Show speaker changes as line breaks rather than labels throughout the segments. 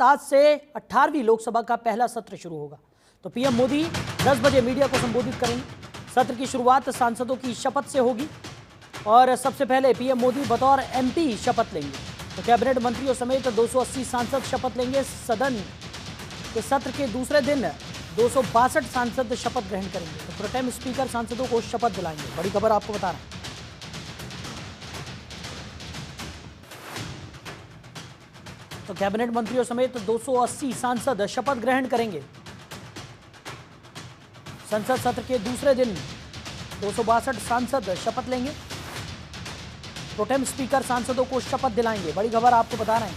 आज से 18वीं लोकसभा का पहला सत्र शुरू होगा। तो पीएम मोदी 10 बजे मीडिया को संबोधित करेंगे। सत्र की शुरुआत सांसदों की शपथ से होगी और सबसे पहले पीएम मोदी बतौर एमपी शपथ लेंगे। तो कैबिनेट मंत्रियों समेत 280 सांसद शपथ लेंगे। सदन के सत्र के दूसरे दिन 262 सांसद शपथ ग्रहण करेंगे। तो प्रोटेम स्पीकर सांसदों को शपथ दिलाएंगे। बड़ी खबर आपको बता रहे हैं। तो कैबिनेट मंत्रियों समेत 280 सांसद शपथ ग्रहण करेंगे। संसद सत्र के दूसरे दिन 262 सांसद शपथ लेंगे। प्रोटेम स्पीकर सांसदों को शपथ दिलाएंगे। बड़ी खबर आपको बता रहे हैं।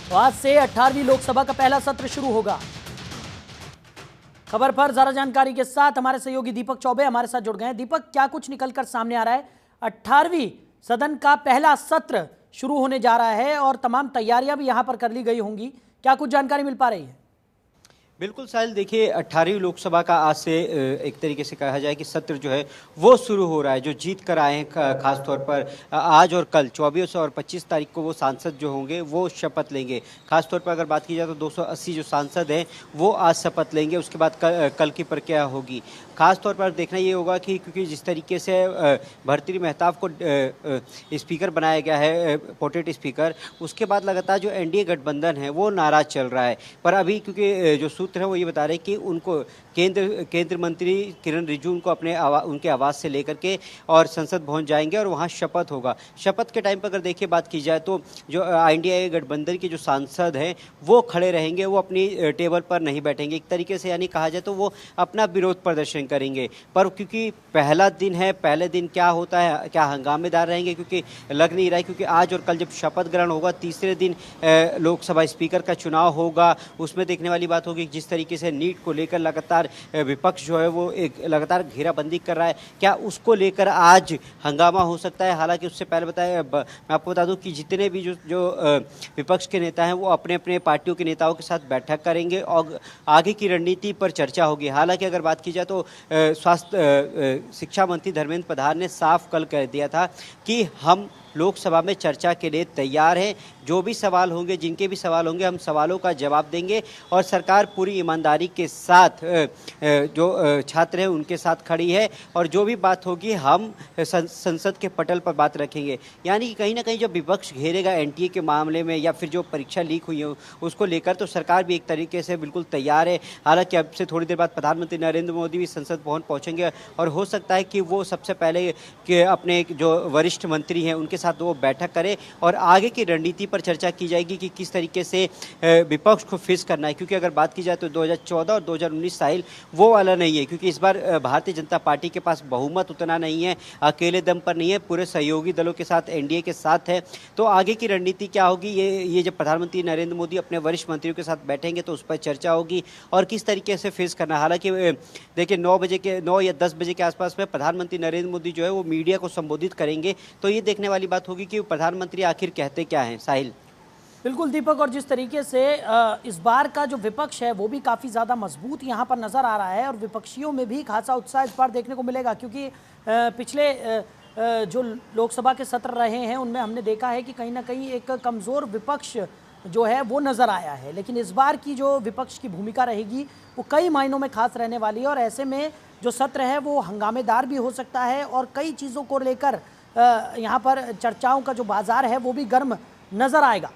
तो आज से 18वीं लोकसभा का पहला सत्र शुरू होगा। खबर पर ज्यादा जानकारी के साथ हमारे सहयोगी दीपक चौबे हमारे साथ जुड़ गए हैं। दीपक, क्या कुछ निकलकर सामने आ रहा है? 18वीं सदन का पहला सत्र शुरू होने जा रहा है और तमाम तैयारियां भी यहां पर कर ली गई होंगी। क्या कुछ जानकारी मिल पा रही है?
बिल्कुल साहिल, देखिए 18वीं लोकसभा का आज से एक तरीके से कहा जाए कि सत्र जो है वो शुरू हो रहा है। जो जीत कर आए हैं खास तौर पर आज और कल 24 और 25 तारीख को वो सांसद जो होंगे वो शपथ लेंगे। खास तौर पर अगर बात की जाए तो 280 जो सांसद हैं वो आज शपथ लेंगे। उसके बाद कल की प्रक्रिया होगी। खास तौर पर देखना ये होगा कि क्योंकि जिस तरीके से भर्तृहरि महताब को स्पीकर बनाया गया है, पोटेट स्पीकर, उसके बाद लगातार जो एनडीए गठबंधन है वो नाराज चल रहा है। पर अभी क्योंकि जो सूत्र है वो ये बता रहे हैं कि उनको केंद्र मंत्री किरण रिजिजू उनको उनके आवास से लेकर के और संसद भवन जाएंगे और वहाँ शपथ होगा। शपथ के टाइम पर अगर देखिए बात की जाए तो जो इंडिया गठबंधन के जो सांसद हैं वो खड़े रहेंगे, वो अपनी टेबल पर नहीं बैठेंगे एक तरीके से, यानी कहा जाए तो वो अपना विरोध प्रदर्शन करेंगे। पर क्योंकि पहला दिन है, पहले दिन क्या होता है, क्या हंगामेदार रहेंगे, क्योंकि लग नहीं रहा है। क्योंकि आज और कल जब शपथ ग्रहण होगा, तीसरे दिन लोकसभा स्पीकर का चुनाव होगा। उसमें देखने वाली बात होगी जिस तरीके से नीट को लेकर लगातार विपक्ष जो है वो एक लगातार घेराबंदी कर रहा है, क्या उसको लेकर आज हंगामा हो सकता है। हालांकि उससे पहले मैं आपको बता दूं कि जितने भी जो विपक्ष के नेता हैं वो अपने अपने पार्टियों के नेताओं के साथ बैठक करेंगे और आगे की रणनीति पर चर्चा होगी। हालांकि अगर बात की जाए तो स्वास्थ्य शिक्षा मंत्री धर्मेंद्र प्रधान ने साफ कल कह दिया था कि हम लोकसभा में चर्चा के लिए तैयार हैं। जो भी सवाल होंगे, जिनके भी सवाल होंगे, हम सवालों का जवाब देंगे और सरकार पूरी ईमानदारी के साथ जो छात्र हैं उनके साथ खड़ी है और जो भी बात होगी हम संसद के पटल पर बात रखेंगे। यानी कि कहीं ना कहीं जब विपक्ष घेरेगा एनटीए के मामले में या फिर जो परीक्षा लीक हुई है उसको लेकर, तो सरकार भी एक तरीके से बिल्कुल तैयार है। हालांकि अब से थोड़ी देर बाद प्रधानमंत्री नरेंद्र मोदी भी संसद भवन पहुंचेंगे और हो सकता है कि वो सबसे पहले कि अपने जो वरिष्ठ मंत्री हैं उनके साथ वो बैठक करें और आगे की रणनीति पर चर्चा की जाएगी कि किस तरीके से विपक्ष को फेस करना है। क्योंकि अगर बात की जाए तो 2014 और 2019 साहिल वो वाला नहीं है, क्योंकि इस बार भारतीय जनता पार्टी के पास बहुमत उतना नहीं है, अकेले दम पर नहीं है, पूरे सहयोगी दलों के साथ एनडीए के साथ है। तो आगे की रणनीति क्या होगी, ये जब प्रधानमंत्री नरेंद्र मोदी अपने वरिष्ठ मंत्रियों के साथ बैठेंगे तो उस पर चर्चा होगी और किस तरीके से फेस करना। हालांकि देखिए 9 या 10 बजे के आसपास में प्रधानमंत्री नरेंद्र मोदी जो है वो मीडिया को संबोधित करेंगे। तो ये देखने वाली बात होगी कि प्रधानमंत्री आखिर कहते क्या हैं। साहिल,
बिल्कुल दीपक, और जिस तरीके से इस बार का जो विपक्ष है वो भी काफ़ी ज़्यादा मजबूत यहाँ पर नज़र आ रहा है और विपक्षियों में भी खासा उत्साह इस बार देखने को मिलेगा। क्योंकि पिछले जो लोकसभा के सत्र रहे हैं उनमें हमने देखा है कि कहीं ना कहीं एक कमज़ोर विपक्ष जो है वो नज़र आया है। लेकिन इस बार की जो विपक्ष की भूमिका रहेगी वो कई मायनों में खास रहने वाली है और ऐसे में जो सत्र है वो हंगामेदार भी हो सकता है और कई चीज़ों को लेकर यहाँ पर चर्चाओं का जो बाजार है वो भी गर्म नज़र आएगा।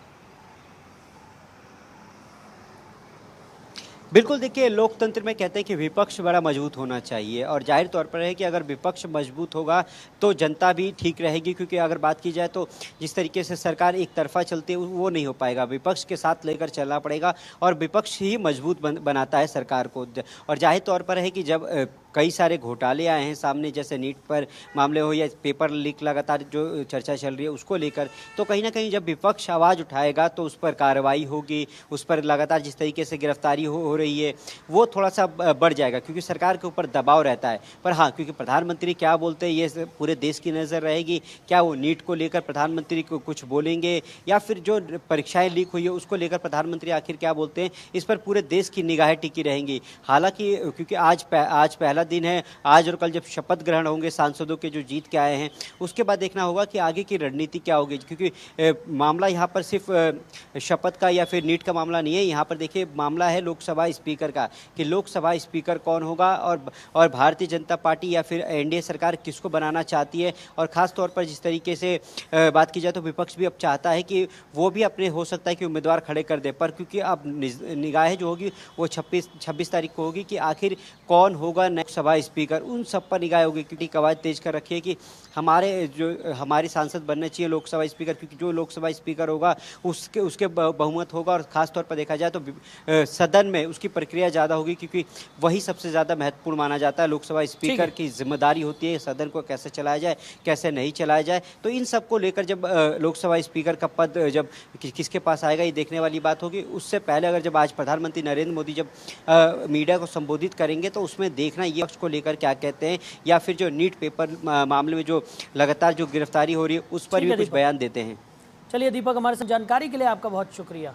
बिल्कुल, देखिए लोकतंत्र में कहते हैं कि विपक्ष बड़ा मजबूत होना चाहिए और जाहिर तौर पर है कि अगर विपक्ष मजबूत होगा तो जनता भी ठीक रहेगी। क्योंकि अगर बात की जाए तो जिस तरीके से सरकार एक तरफा चलती है वो नहीं हो पाएगा, विपक्ष के साथ लेकर चलना पड़ेगा और विपक्ष ही मजबूत बनाता है सरकार को। और जाहिर तौर पर है कि जब कई सारे घोटाले आए हैं सामने, जैसे नीट पर मामले हो या पेपर लीक लगातार जो चर्चा चल रही है उसको लेकर, तो कहीं ना कहीं जब विपक्ष आवाज़ उठाएगा तो उस पर कार्रवाई होगी, उस पर लगातार जिस तरीके से गिरफ्तारी हो रही है वो थोड़ा सा बढ़ जाएगा क्योंकि सरकार के ऊपर दबाव रहता है। पर हाँ, क्योंकि प्रधानमंत्री क्या बोलते हैं ये पूरे देश की नज़र रहेगी। क्या वो नीट को लेकर प्रधानमंत्री को कुछ बोलेंगे या फिर जो परीक्षाएं लीक हुई है उसको लेकर प्रधानमंत्री आखिर क्या बोलते हैं, इस पर पूरे देश की निगाहें टिकी रहेंगी। हालांकि क्योंकि आज पहला दिन है, आज और कल जब शपथ ग्रहण होंगे सांसदों के जो जीत के आए हैं, उसके बाद देखना होगा कि आगे की रणनीति क्या होगी, क्योंकि मामला यहाँ पर सिर्फ शपथ का या फिर नीट का मामला नहीं है। यहाँ पर देखिए मामला है लोकसभा स्पीकर का, कि लोकसभा स्पीकर कौन होगा और भारतीय जनता पार्टी या फिर एनडीए सरकार किसको बनाना चाहती है। और ख़ास तौर पर जिस तरीके से बात की जाए तो विपक्ष भी अब चाहता है कि वो भी अपने हो सकता है कि उम्मीदवार खड़े कर दे, पर क्योंकि अब निगाहें जो होगी वो 26 तारीख को होगी कि आखिर कौन होगा लोकसभा स्पीकर, उन सब पर निगाह होगी। क्योंकि कवायद तेज कर रखी है कि हमारे सांसद बनने चाहिए लोकसभा स्पीकर, क्योंकि जो लोकसभा स्पीकर होगा उसके बहुमत होगा। और खासतौर पर देखा जाए तो सदन में उसकी प्रक्रिया ज़्यादा होगी, क्योंकि वही सबसे ज़्यादा महत्वपूर्ण माना जाता है। लोकसभा स्पीकर की जिम्मेदारी होती है सदन को कैसे चलाया जाए, कैसे नहीं चलाया जाए। तो इन सब को लेकर जब लोकसभा स्पीकर का पद जब किसके पास आएगा ये देखने वाली बात होगी। उससे पहले अगर जब आज प्रधानमंत्री नरेंद्र मोदी जब मीडिया को संबोधित करेंगे तो उसमें देखना ये पक्ष को लेकर क्या कहते हैं, या फिर जो नीट पेपर मामले में जो लगातार जो गिरफ्तारी हो रही है उस पर भी कुछ बयान देते हैं।
चलिए दीपक, हमारे साथ जानकारी के लिए आपका बहुत शुक्रिया।